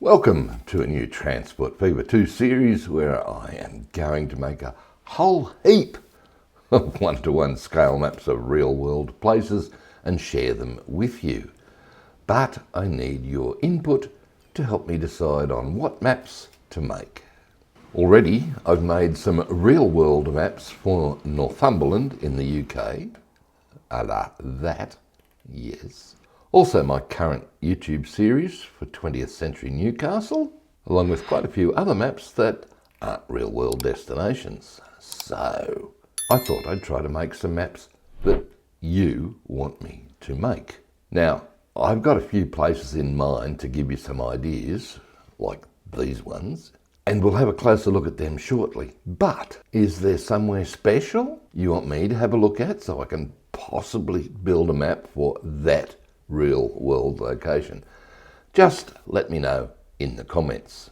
Welcome to a new Transport Fever 2 series where I am going to make a whole heap of one-to-one scale maps of real-world places and share them with you. But I need your input to help me decide on what maps to make. Already I've made some real-world maps for Northumberland in the UK, a la that, yes. Also my current YouTube series for 20th century Newcastle, along with quite a few other maps that aren't real world destinations. So I thought I'd try to make some maps that you want me to make. Now, I've got a few places in mind to give you some ideas, like these ones, and we'll have a closer look at them shortly. But is there somewhere special you want me to have a look at so I can possibly build a map for that real world location? Just let me know in the comments.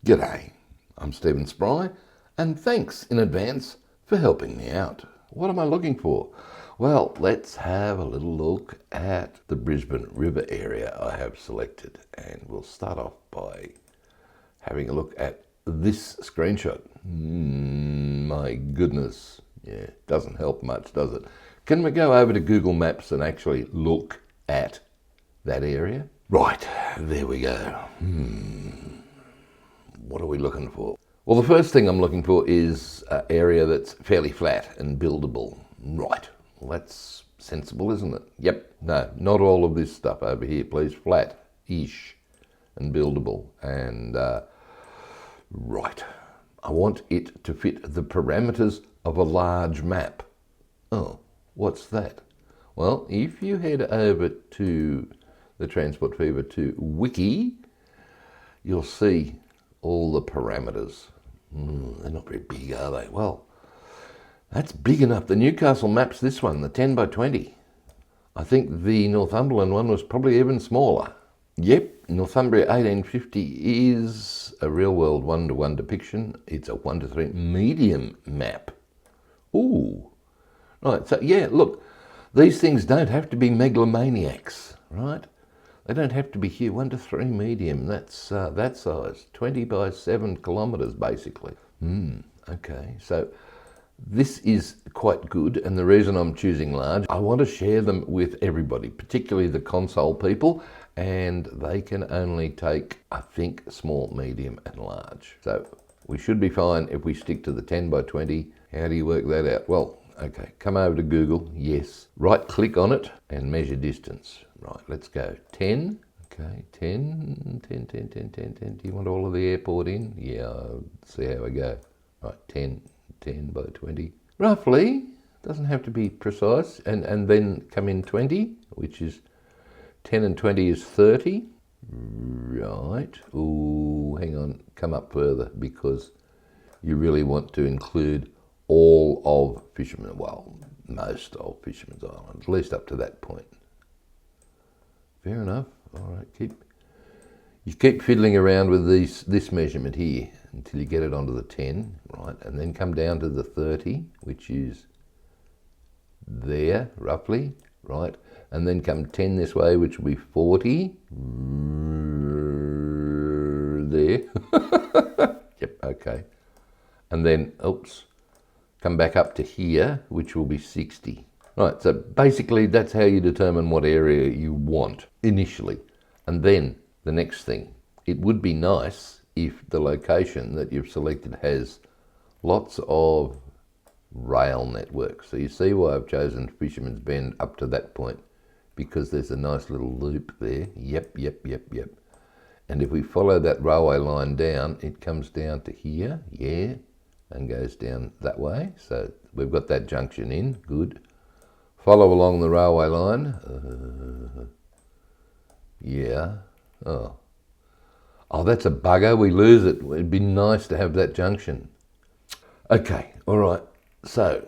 G'day, I'm Stephen Spry, and thanks in advance for helping me out. What am I looking for? Well, let's have a little look at the Brisbane River area I have selected, and we'll start off by having a look at this screenshot. My goodness, yeah, doesn't help much, does it? Can we go over to Google Maps and actually look at that area? Right, there we go. What are we looking for? Well, the first thing I'm looking for is an area that's fairly flat and buildable. Right, well, that's sensible, isn't it? Yep, no, not all of this stuff over here, please. Flat-ish and buildable. And right, I want it to fit the parameters of a large map. Oh, what's that? Well, if you head over to the Transport Fever 2 wiki, you'll see all the parameters. They're not very big, are they? Well, that's big enough. The Newcastle map's this one, the 10 by 20. I think the Northumberland one was probably even smaller. Yep, Northumbria 1850 is a real-world one-to-one depiction. It's a 1:3 medium map. Ooh. Right, so yeah, look, these things don't have to be megalomaniacs, right? They don't have to be here, 1:3 medium, that's that size, 20 by 7 kilometres basically. Okay, so this is quite good, and the reason I'm choosing large, I want to share them with everybody, particularly the console people, and they can only take, I think, small, medium and large. So we should be fine if we stick to the 10 by 20. How do you work that out? Well, okay, come over to Google, yes. Right click on it and measure distance. Right, let's go 10. Okay, 10. Do you want all of the airport in? Yeah, I'll see how we go. Right, 10 by 20. Roughly, doesn't have to be precise. And then come in 20, which is 10 and 20 is 30. Right, ooh, hang on, come up further because you really want to include all of Fisherman, well, most of Fisherman's Island, at least up to that point. Fair enough. All right, you keep fiddling around with this measurement here until you get it onto the 10, right, and then come down to the 30, which is there, roughly, right, and then come 10 this way, which will be 40, there, yep, okay, and then, oops, come back up to here, which will be 60. Right, so basically that's how you determine what area you want initially. And then the next thing, it would be nice if the location that you've selected has lots of rail network. So you see why I've chosen Fisherman's Bend up to that point, because there's a nice little loop there. Yep. And if we follow that railway line down, it comes down to here, yeah, and goes down that way. So we've got that junction in, good. Follow along the railway line. Yeah. Oh, that's a bugger. We lose it. It'd be nice to have that junction. Okay, all right. So,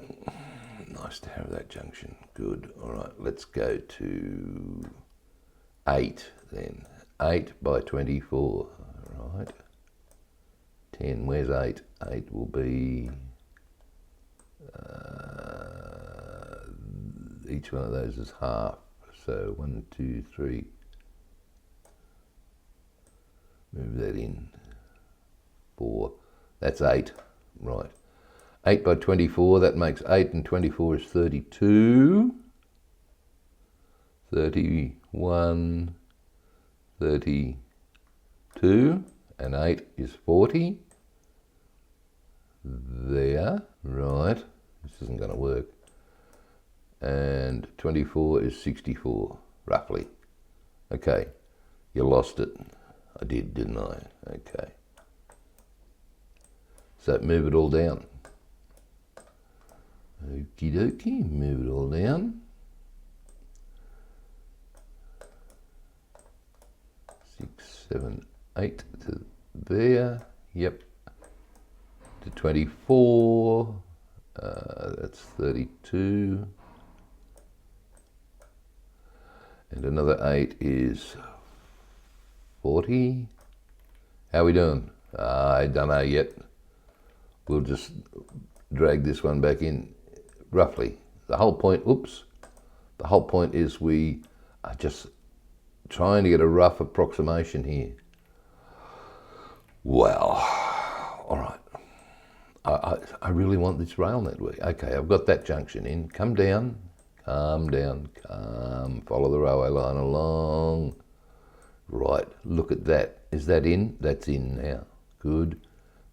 nice to have that junction. Good. All right, let's go to 8 then. 8 by 24. All right. 10. Where's 8? 8 will be... each one of those is half. So 1, 2, 3, Move that in. 4. That's 8. Right. 8 by 24, that makes 8, and 24 is 32. 31, 32, and 8 is 40. There. Right. This isn't going to work. And 24 is 64, roughly. Okay. You lost it. I did, didn't I? Okay. So move it all down. Okie dokie, move it all down. 6, 7, 8 to there. Yep. To 24. That's 32. And another 8 is 40. How are we doing? I don't know yet. We'll just drag this one back in, roughly. The whole point, the whole point is we are just trying to get a rough approximation here. Well, all right. I really want this rail network. Okay, I've got that junction in. Come down, follow the railway line along. Right, look at that. Is that in? That's in now. Good.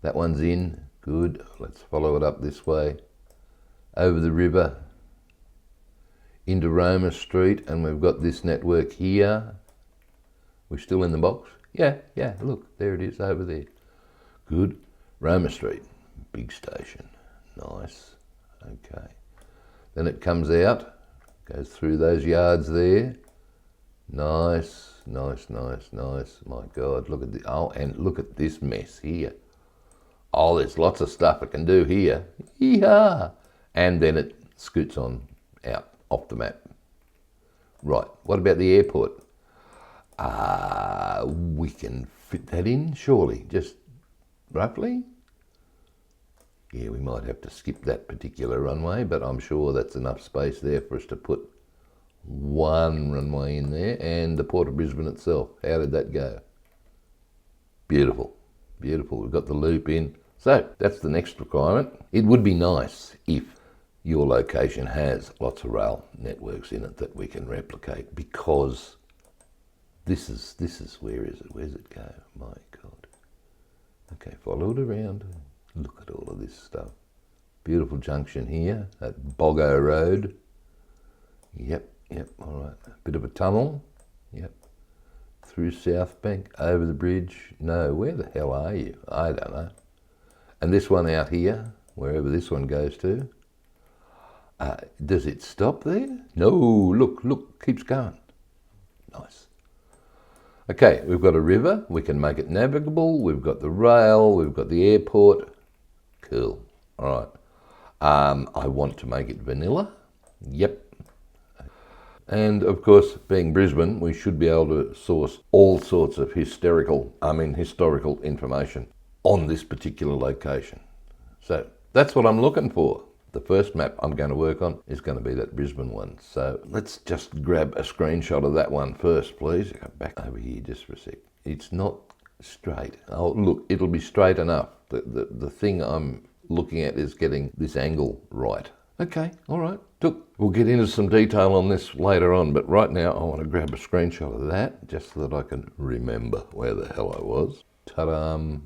That one's in. Good. Let's follow it up this way. Over the river. Into Roma Street. And we've got this network here. We're still in the box? Yeah. Look, there it is over there. Good. Roma Street. Big station. Nice. Okay. Then it comes out. Goes through those yards there. Nice. My God, look at the, and look at this mess here. Oh, there's lots of stuff it can do here. Yeehaw! And then it scoots on out, off the map. Right, what about the airport? We can fit that in, surely, just roughly. Yeah, we might have to skip that particular runway, but I'm sure that's enough space there for us to put one runway in there. And the Port of Brisbane itself, how did that go? Beautiful. We've got the loop in. So that's the next requirement. It would be nice if your location has lots of rail networks in it that we can replicate, because this is where is it? Where's it go? My God. Okay, follow it around. Look at all of this stuff. Beautiful junction here at Boggo Road. Yep, all right. A bit of a tunnel. Yep. Through South Bank, over the bridge. No, where the hell are you? I don't know. And this one out here, wherever this one goes to, does it stop there? No, look, keeps going. Nice. Okay, we've got a river. We can make it navigable. We've got the rail. We've got the airport. Cool. All right. I want to make it vanilla. Yep. And of course, being Brisbane, we should be able to source all sorts of historical information on this particular location. So that's what I'm looking for. The first map I'm going to work on is going to be that Brisbane one. So let's just grab a screenshot of that one first, please. Go back over here just for a sec. It's not straight. Oh, look, it'll be straight enough. The thing I'm looking at is getting this angle right. Okay, all right. Look, we'll get into some detail on this later on, but right now I want to grab a screenshot of that just so that I can remember where the hell I was. Ta-da!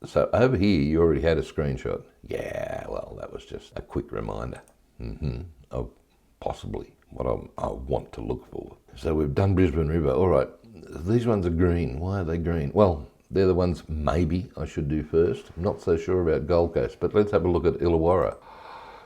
So over here you already had a screenshot. Yeah, well, that was just a quick reminder of possibly what I want to look for. So we've done Brisbane River. All right, these ones are green. Why are they green? Well, they're the ones maybe I should do first. I'm not so sure about Gold Coast, but let's have a look at Illawarra.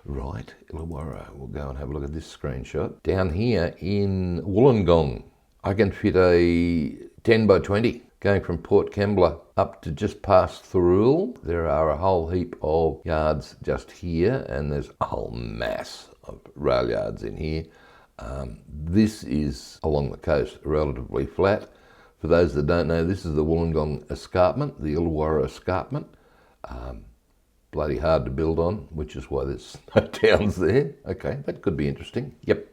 Right, Illawarra. We'll go and have a look at this screenshot. Down here in Wollongong, I can fit a 10 by 20 going from Port Kembla up to just past Thurul. There are a whole heap of yards just here, and there's a whole mass of rail yards in here. This is along the coast, relatively flat. For those that don't know, this is the Wollongong Escarpment, the Illawarra Escarpment. Bloody hard to build on, which is why there's no towns there. Okay, that could be interesting. Yep.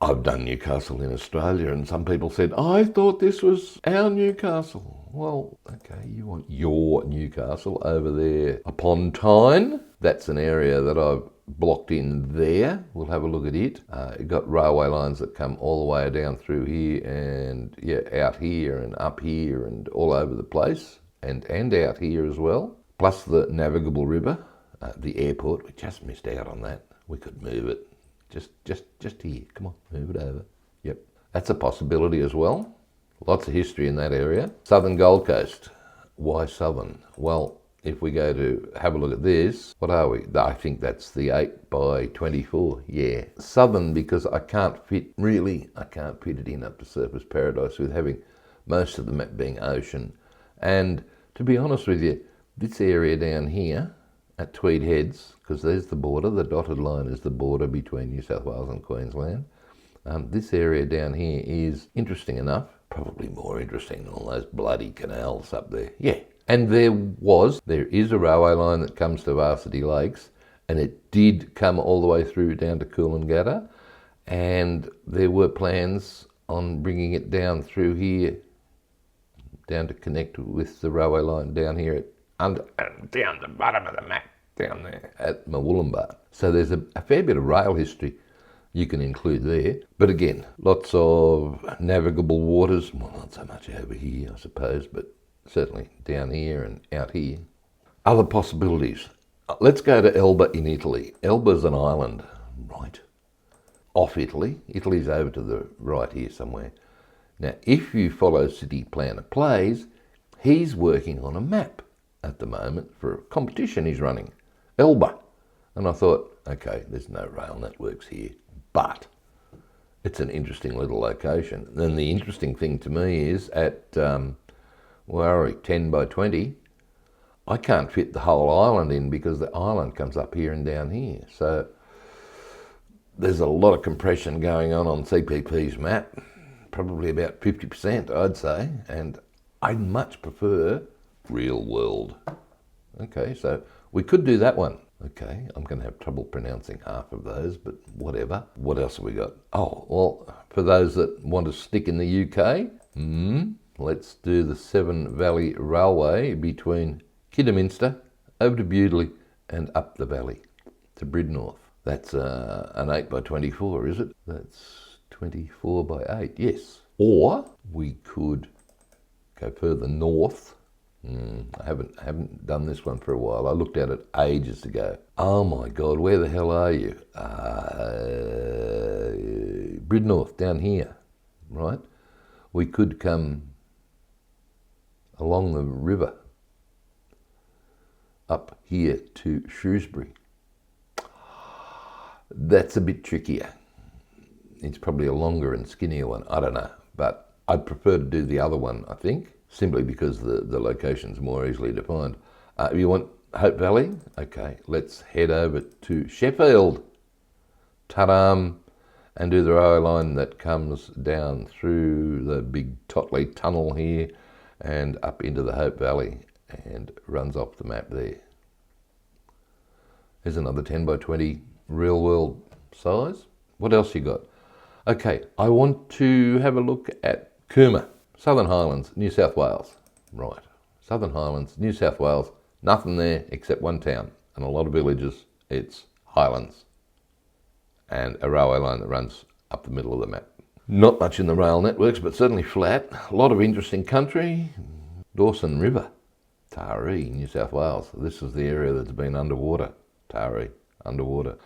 I've done Newcastle in Australia, and some people said, I thought this was our Newcastle. Well, okay, you want your Newcastle over there upon Tyne. That's an area that I've blocked in there. We'll have a look at it. You've got railway lines that come all the way down through here and out here and up here and all over the place and out here as well. Plus the navigable river, the airport. We just missed out on that. We could move it. Just here. Come on, move it over. Yep. That's a possibility as well. Lots of history in that area. Southern Gold Coast. Why Southern? Well, if we go to have a look at this, what are we? I think that's the 8 by 24. Yeah. Southern, because I can't fit it in up to Surfers Paradise with having most of the map being ocean. And to be honest with you, this area down here at Tweed Heads, because there's the border, the dotted line is the border between New South Wales and Queensland. This area down here is interesting enough, probably more interesting than all those bloody canals up there. Yeah. And there is a railway line that comes to Varsity Lakes, and it did come all the way through down to Coolangatta, and there were plans on bringing it down through here, down to connect with the railway line down here, down the bottom of the map, down there at Mawulumba. So there's a fair bit of rail history you can include there. But again, lots of navigable waters. Well, not so much over here, I suppose, but certainly down here and out here. Other possibilities. Let's go to Elba in Italy. Elba's an island, right, off Italy. Italy's over to the right here somewhere. Now, if you follow City Planner Plays, he's working on a map at the moment for a competition he's running, Elba. And I thought, okay, there's no rail networks here, but it's an interesting little location. Then the interesting thing to me is at, 10 by 20, I can't fit the whole island in because the island comes up here and down here. So there's a lot of compression going on CPP's map, probably about 50%, I'd say, and I'd much prefer real world. Okay, so we could do that one. Okay, I'm going to have trouble pronouncing half of those, but whatever. What else have we got? Oh, well, for those that want to stick in the UK, let's do the Severn Valley Railway between Kidderminster, over to Bewdley, and up the valley to Bridnorth. That's an 8 by 24, is it? That's 24 by 8, yes. Or we could go further north. I haven't done this one for a while. I looked at it ages ago. Oh my God, where the hell are you? Bridnorth, down here, right? We could come along the river up here to Shrewsbury. That's a bit trickier. It's probably a longer and skinnier one. I don't know, but I'd prefer to do the other one, I think, simply because the location's more easily defined. If you want Hope Valley, okay, let's head over to Sheffield, ta-dam, and do the railway line that comes down through the big Totley tunnel here and up into the Hope Valley and runs off the map there. There's another 10 by 20 real world size. What else you got? Okay, I want to have a look at Cooma, Southern Highlands, New South Wales. Right, Southern Highlands, New South Wales, nothing there except one town and a lot of villages. It's Highlands and a railway line that runs up the middle of the map. Not much in the rail networks, but certainly flat. A lot of interesting country. Dawson River, Taree, New South Wales. This is the area that's been underwater, Taree, underwater,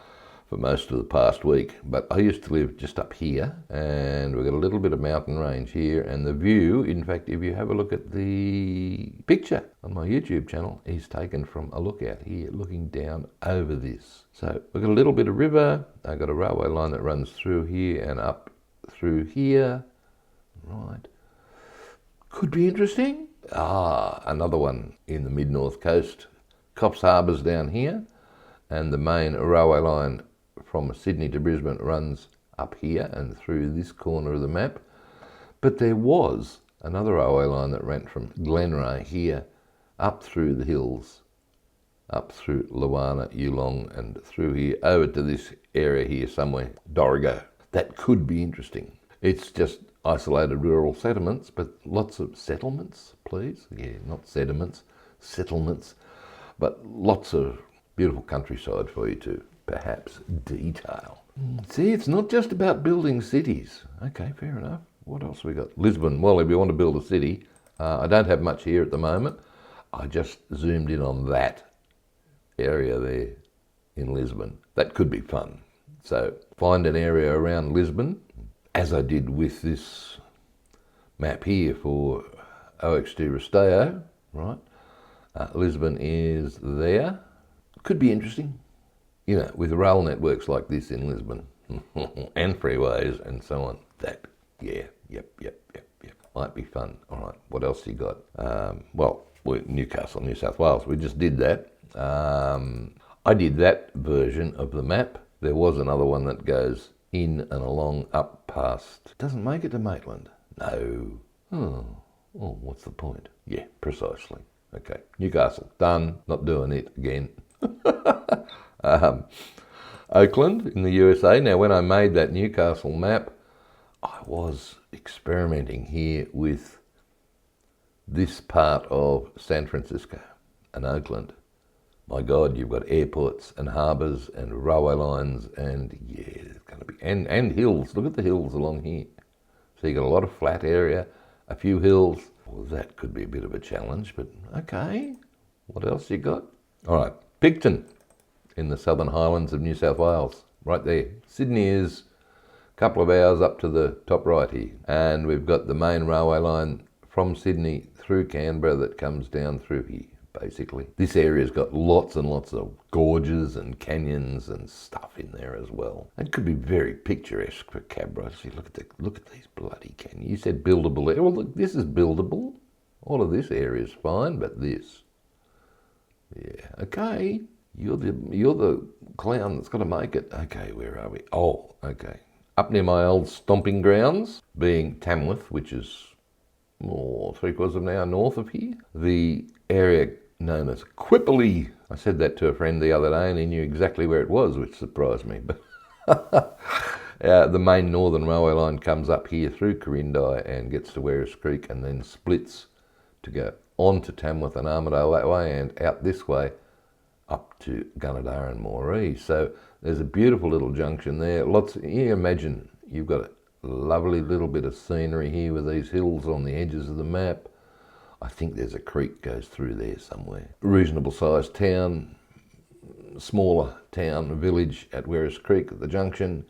for most of the past week. But I used to live just up here, and we've got a little bit of mountain range here, and the view, in fact, if you have a look at the picture on my YouTube channel, is taken from a lookout here, looking down over this. So we've got a little bit of river. I've got a railway line that runs through here and up through here. Right. Could be interesting. Another one in the mid-north coast. Coffs Harbour's down here, and the main railway line from Sydney to Brisbane runs up here and through this corner of the map. But there was another railway line that ran from Glenray here up through the hills, up through Illawarra, Geelong, and through here over to this area here somewhere, Dorrigo. That could be interesting. It's just isolated rural settlements, but lots of settlements, please. Yeah, not sediments, settlements, but lots of beautiful countryside for you to perhaps detail. See, it's not just about building cities. Okay, fair enough. What else we got? Lisbon. Well, if you want to build a city, I don't have much here at the moment. I just zoomed in on that area there in Lisbon. That could be fun. So find an area around Lisbon, as I did with this map here for OXD Resteo, right? Lisbon is there. Could be interesting. You know, with rail networks like this in Lisbon and freeways and so on, that, yeah, yep. Might be fun. All right, what else you got? Well, we're Newcastle, New South Wales. We just did that. I did that version of the map. There was another one that goes in and along up past. Doesn't make it to Maitland. No. Oh, what's the point? Yeah, precisely. Okay, Newcastle, done. Not doing it again. Oakland in the USA. Now, when I made that Newcastle map, I was experimenting here with this part of San Francisco and Oakland. My God, you've got airports and harbours and railway lines and yeah, it's going to be, and hills. Look at the hills along here. So you've got a lot of flat area, a few hills. Well, that could be a bit of a challenge, but okay. What else you got? All right, Picton in the Southern Highlands of New South Wales, right there. Sydney is a couple of hours up to the top right here. And we've got the main railway line from Sydney through Canberra that comes down through here, basically. This area's got lots and lots of gorges and canyons and stuff in there as well. It could be very picturesque for Canberra. See, look at these bloody canyons. You said buildable. Well, look, this is buildable. All of this area is fine, but this. Yeah, okay. You're the clown that's got to make it. Okay, where are we? Oh, okay. Up near my old stomping grounds, being Tamworth, which is 3/4 of an hour north of here. The area known as Quippily. I said that to a friend the other day and he knew exactly where it was, which surprised me. But the main northern railway line comes up here through Corindi and gets to Werris Creek and then splits to go on to Tamworth and Armidale that way and out this way up to Gunnedah and Moree. So there's a beautiful little junction there. You imagine you've got a lovely little bit of scenery here with these hills on the edges of the map. I think there's a creek goes through there somewhere. Reasonable sized town, smaller town, village at Werris Creek at the junction.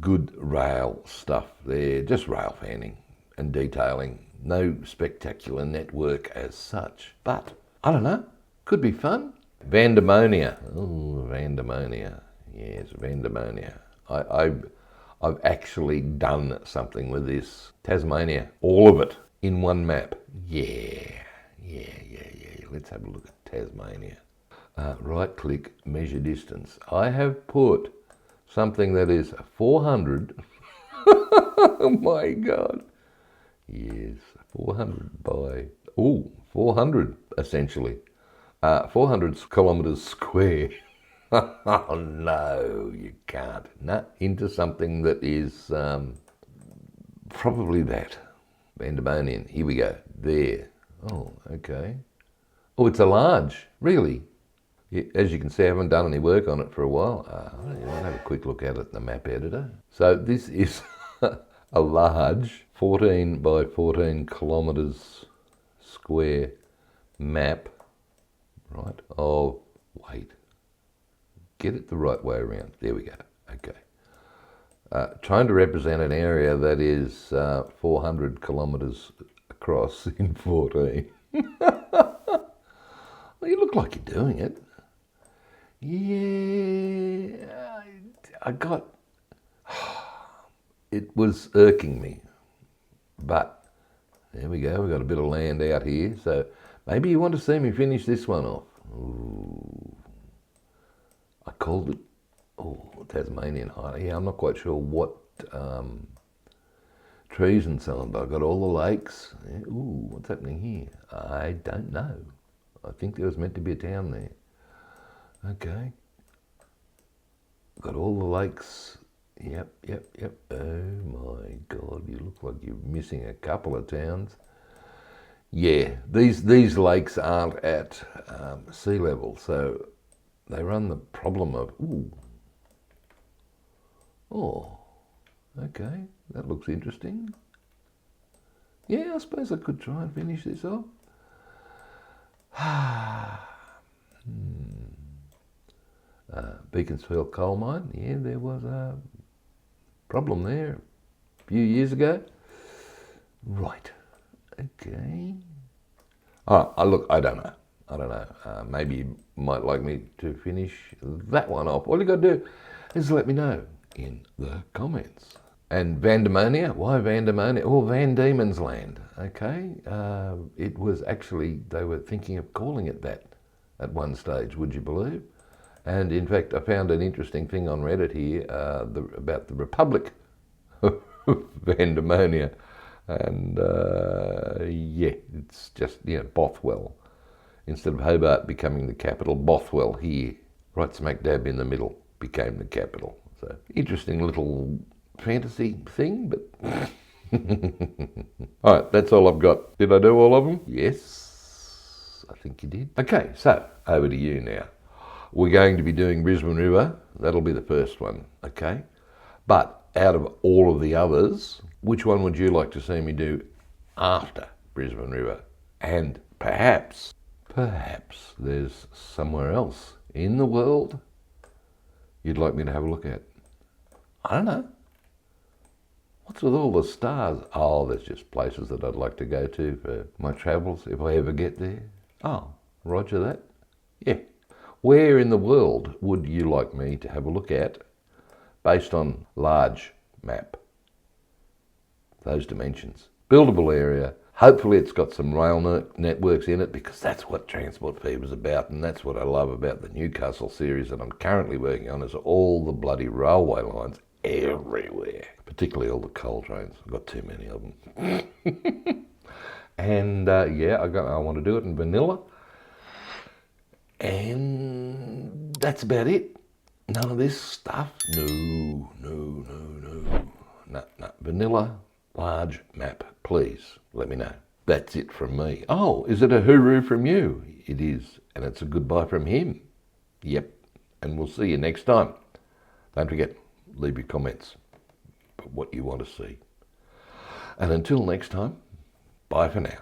Good rail stuff there, just rail fanning and detailing. No spectacular network as such, but I don't know, could be fun. Vandamonia. Oh, Vandamonia. Yes, Vandamonia. I've actually done something with this. Tasmania, all of it in one map. Yeah. Let's have a look at Tasmania. Right click, measure distance. I have put something that is 400. Oh my God. Yes, 400 by, 400 essentially. 400 kilometres square. Oh no, you can't. No, into something that is probably that. Vandemonian. Here we go. There. Oh, okay. Oh, it's a large. Really? Yeah, as you can see, I haven't done any work on it for a while. I'll have a quick look at it in the map editor. So this is a large 14 by 14 kilometres square map, right, of, wait, get it the right way around. There we go. Okay. Trying to represent an area that is 400 kilometres across in 14. Well, you look like you're doing it. Yeah, I got, it was irking me, but there we go. We've got a bit of land out here, so maybe you want to see me finish this one off. Ooh. I called it, Tasmanian Highland. Yeah, I'm not quite sure what trees and so on, but I've got all the lakes. Yeah. Ooh, what's happening here? I don't know. I think there was meant to be a town there. Okay. Got all the lakes Yep. Oh my God, you look like you're missing a couple of towns. Yeah, these lakes aren't at sea level, so they run the problem of, ooh, oh, okay, that looks interesting. Yeah, I suppose I could try and finish this off. Beaconsfield coal mine, yeah, there was a problem there a few years ago. Right, okay. Oh, look, I don't know. Maybe you might like me to finish that one off. All you got to do is let me know in the comments. And Vandamonia, why Vandamonia? Oh, Van Diemen's Land, okay? It was actually, they were thinking of calling it that at one stage, would you believe? And in fact, I found an interesting thing on Reddit here about the Republic of Vandamonia. And yeah, it's just, Bothwell. Instead of Hobart becoming the capital, Bothwell here, right smack dab in the middle, became the capital. So, interesting little fantasy thing, but... All right, that's all I've got. Did I do all of them? Yes, I think you did. Okay, so over to you now. We're going to be doing Brisbane River. That'll be the first one, okay? But out of all of the others, which one would you like to see me do after Brisbane River? And perhaps there's somewhere else in the world you'd like me to have a look at. I don't know. What's with all the stars? Oh, there's just places that I'd like to go to for my travels if I ever get there. Oh, roger that. Yeah. Where in the world would you like me to have a look at based on large map? Those dimensions. Buildable area. Hopefully it's got some rail networks in it, because that's what Transport Fever's about, and that's what I love about the Newcastle series that I'm currently working on, is all the bloody railway lines everywhere, particularly all the coal trains. I've got too many of them. And yeah, I want to do it in vanilla. And that's about it. None of this stuff. No. Vanilla, large map, please let me know. That's it from me. Oh, is it a hooroo from you? It is, and it's a goodbye from him. Yep, and we'll see you next time. Don't forget, leave your comments about what you want to see. And until next time, bye for now.